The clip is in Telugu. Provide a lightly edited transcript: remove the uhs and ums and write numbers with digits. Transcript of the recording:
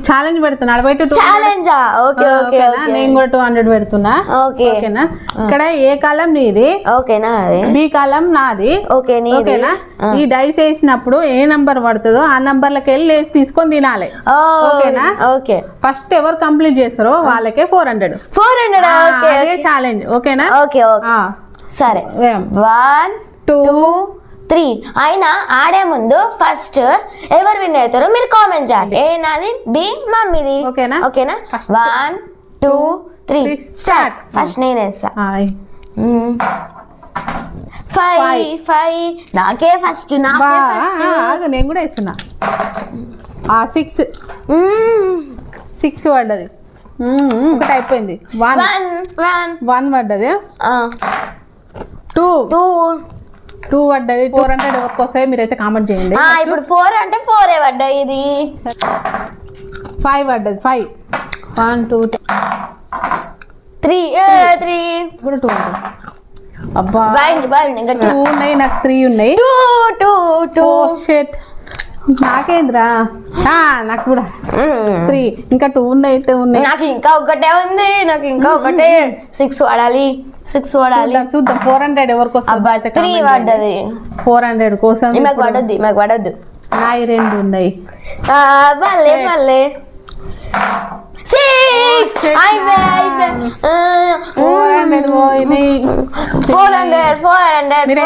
ఛాలెంజ్ పెడుతున్నా అడబై టు ఛాలెంజా ఓకే ఓకే నేను కూడా 200 పెడుతున్నా ఓకే ఓకేనా ఇక్కడ ఏ కాలం నీది ఓకేనా అది బి కాలం నాది ఓకే నీది ఓకేనా ఈ డైస్ వేసినప్పుడు ఏ నంబర్ పడుతుందో ఆ నంబర్లకి వెళ్ళి వేసి తీసుకొని తినాలి ఓకేనా ఓకే ఫస్ట్ ఎవరు కంప్లీట్ చేస్తారో వాళ్ళకే 400 ఓకే అదే ఛాలెంజ్ ఓకేనా ఓకే ఓకే సరే 1 2 3 అయినా ఆడే ముందు ఫస్ట్ ఎవరు విన్ అవుతారో మీరు కామెంట్ చేయండి ఏ నాది బి మమ్మీది ఓకేనా ఓకేనా 1 2 3 స్టార్ట్ ఫస్ట్ నేను వేస్తా 5 నాకే ఫస్ట్ నేను కూడా వేస్తున్నా 6 పడ్డది ఒకటి అయిపోయింది 1 పడ్డది 2 పడ్డది 400 ఎవరికి వస్తాయి మీరైతే కామెంట్ చేయండి ఇప్పుడు 4 అంటే 4 పడ్డాయి ఇది 5 పడ్డది 5 1 2 3 ఇప్పుడు 2 అబ్బా ఇంకా 2 ఉన్నాయి నాకు 3 ఉన్నాయి 2 షిట్ నాకేంద్రా నాకు కూడా 3 ఇంకా 2 ఉన్నాయి నాకు ఇంకా ఒకటే ఉంది నాకు ఇంకా ఒకటే 6 వాడాలి చూద్దాం 400 ఎవరికి వస్తుంది 3 పడ్డది 400 కోసం మాకు పడద్దు నాయి 2 ఉన్నాయి భలే 6 400 పోయినాయి 400